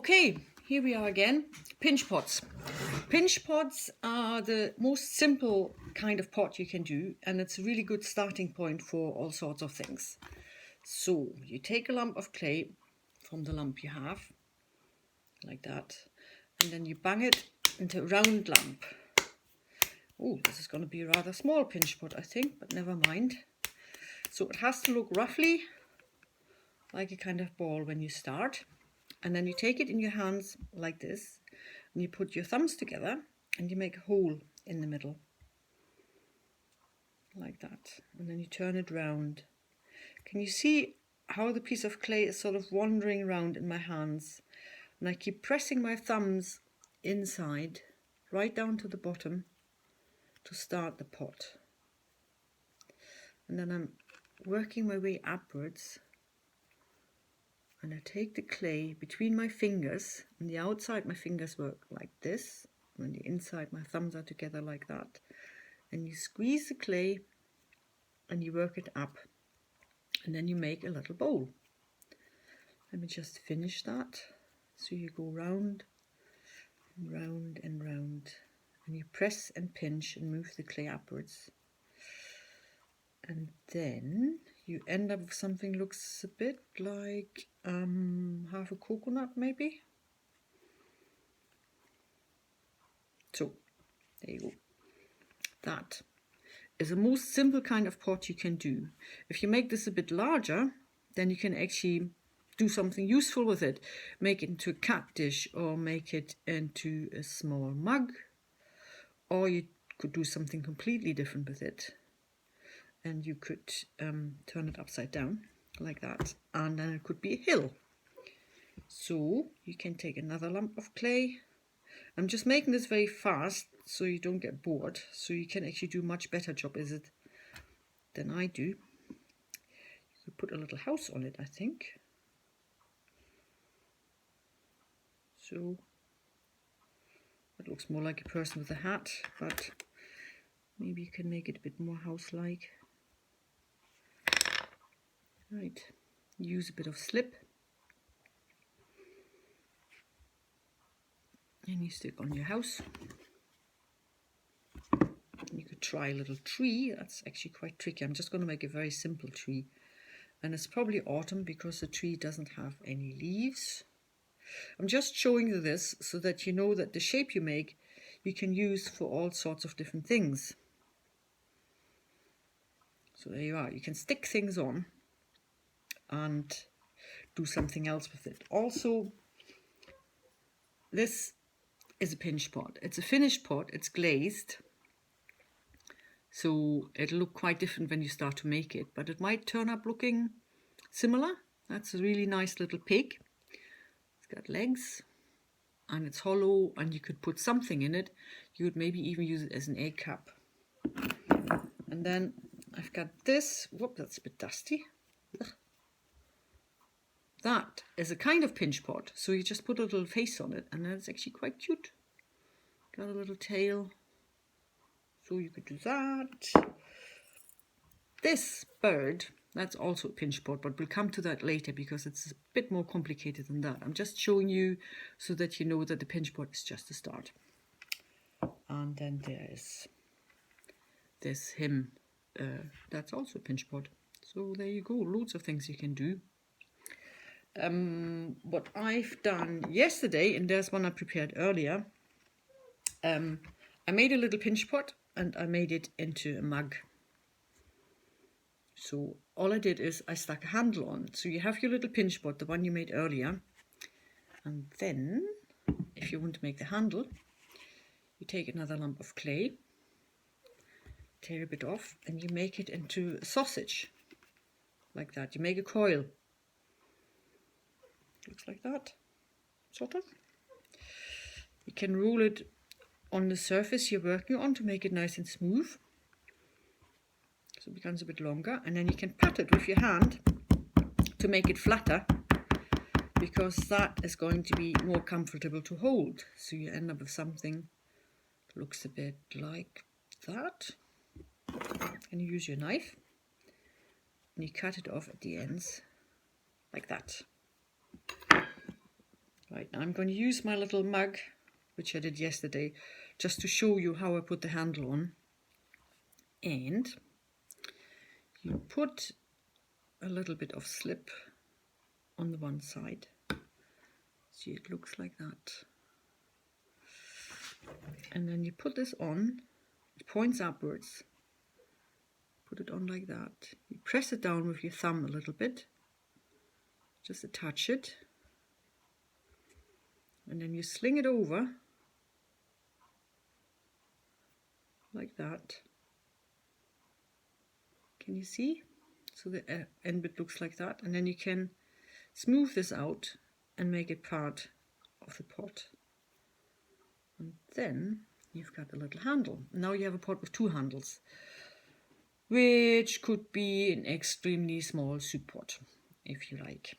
Okay, here we are again. Pinch pots. Pinch pots are the most simple kind of pot you can do, and it's a really good starting point for all sorts of things. So you take a lump of clay from the lump you have, like that, and then you bang it into a round lump. Oh, this is going to be a rather small pinch pot, I think, but never mind. So it has to look roughly like a kind of ball when you start. And then you take it in your hands like this, and you put your thumbs together and you make a hole in the middle, like that. And then you turn it round. Can you see how the piece of clay is sort of wandering around in my hands? And I keep pressing my thumbs inside, right down to the bottom, to start the pot. And then I'm working my way upwards. And I take the clay between my fingers, and the outside my fingers work like this, and the inside my thumbs are together like that. And you squeeze the clay and you work it up, and then you make a little bowl. Let me just finish that. So you go round and round and round, and you press and pinch and move the clay upwards. And then you end up with something looks a bit like half a coconut maybe. So there you go. That is the most simple kind of pot you can do. If you make this a bit larger, then you can actually do something useful with it. Make it into a cat dish, or make it into a small mug, or you could do something completely different with it. And you could turn it upside down like that, and then it could be a hill. So you can take another lump of clay. I'm just making this very fast so you don't get bored, so you can actually do a much better job with it than I do. You could put a little house on it, I think. So it looks more like a person with a hat, but maybe you can make it a bit more house-like. Right, use a bit of slip, and you stick on your house. You could try a little tree. That's actually quite tricky. I'm just going to make a very simple tree, and it's probably autumn because the tree doesn't have any leaves. I'm just showing you this so that you know that the shape you make you can use for all sorts of different things. So there you are. You can stick things on and do something else with it. Also, this is a pinch pot. It's a finished pot. It's glazed, so it'll look quite different when you start to make it, but it might turn up looking similar. That's a really nice little pig. It's got legs and it's hollow, and you could put something in it. You would maybe even use it as an egg cup. And then I've got this. Whoop, that's a bit dusty. Ugh. That is a kind of pinch pot, so you just put a little face on it, and that's actually quite cute. Got a little tail, so you could do that. This bird, that's also a pinch pot, but we'll come to that later because it's a bit more complicated than that. I'm just showing you so that you know that the pinch pot is just a start. And then there's this him, that's also a pinch pot. So there you go, loads of things you can do. What I've done yesterday, and there's one I prepared earlier, I made a little pinch pot and I made it into a mug. So all I did is I stuck a handle on. So you have your little pinch pot, the one you made earlier, and then if you want to make the handle, you take another lump of clay, tear a bit off, and you make it into a sausage like that. You make a coil. Looks like that, sort of. You can roll it on the surface you're working on to make it nice and smooth, so it becomes a bit longer, and then you can pat it with your hand to make it flatter, because that is going to be more comfortable to hold. So you end up with something that looks a bit like that, and you use your knife and you cut it off at the ends like that. Right, now I'm going to use my little mug, which I did yesterday, just to show you how I put the handle on. And you put a little bit of slip on the one side. See, it looks like that. And then you put this on, it points upwards. Put it on like that. You press it down with your thumb a little bit, just attach it. And then you sling it over, like that. Can you see? So the end bit looks like that. And then you can smooth this out and make it part of the pot. And then you've got a little handle. Now you have a pot with two handles, which could be an extremely small soup pot, if you like.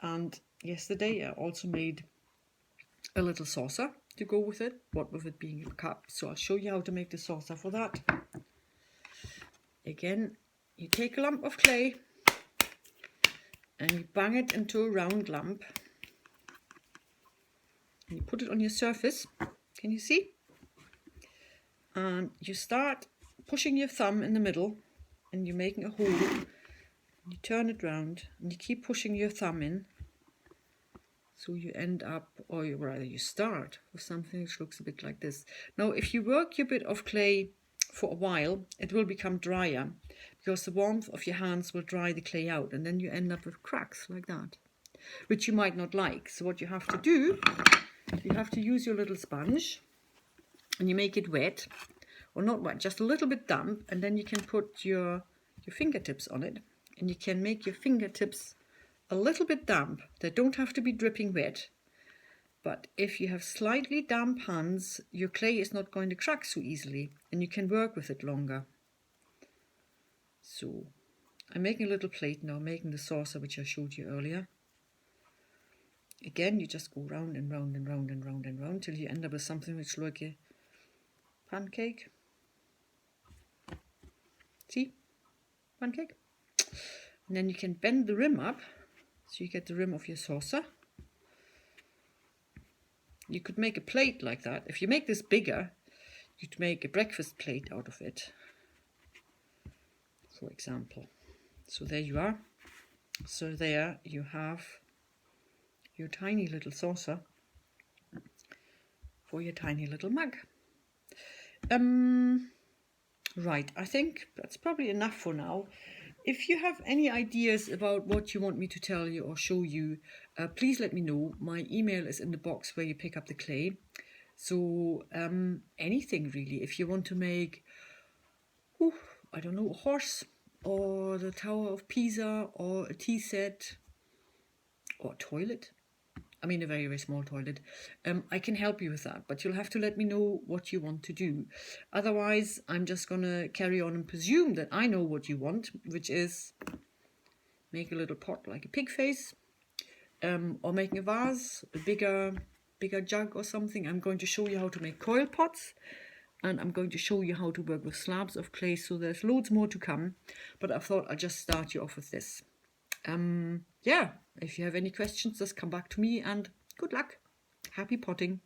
And yesterday I also made a little saucer to go with it, what with it being a cup. So I'll show you how to make the saucer for that. Again, you take a lump of clay and you bang it into a round lump. And you put it on your surface. Can you see? And you start pushing your thumb in the middle and you're making a hole. You turn it round and you keep pushing your thumb in. So you end up, or rather you start with something which looks a bit like this. Now if you work your bit of clay for a while, it will become drier because the warmth of your hands will dry the clay out, and then you end up with cracks like that, which you might not like. So what you have to do, you have to use your little sponge and you make it wet, or not wet, just a little bit damp, and then you can put your fingertips on it, and you can make your fingertips a little bit damp. They don't have to be dripping wet, but if you have slightly damp hands, your clay is not going to crack so easily and you can work with it longer. So I'm making a little plate now, making the saucer which I showed you earlier. Again, you just go round and round and round and round and round till you end up with something which looks like a pancake. See? Pancake. And then you can bend the rim up so you get the rim of your saucer. You could make a plate like that. If you make this bigger, you'd make a breakfast plate out of it, for example. So there you are. So there you have your tiny little saucer for your tiny little mug. Right, I think that's probably enough for now. If you have any ideas about what you want me to tell you or show you, please let me know. My email is in the box where you pick up the clay. So anything really. If you want to make, I don't know, a horse or the Tower of Pisa or a tea set or a toilet. I mean a very, very small toilet. I can help you with that, but you'll have to let me know what you want to do. Otherwise, I'm just going to carry on and presume that I know what you want, which is make a little pot like a pig face, or making a vase, a bigger jug or something. I'm going to show you how to make coil pots, and I'm going to show you how to work with slabs of clay, so there's loads more to come, but I thought I'd just start you off with this. Yeah, if you have any questions, just come back to me, and good luck. Happy potting.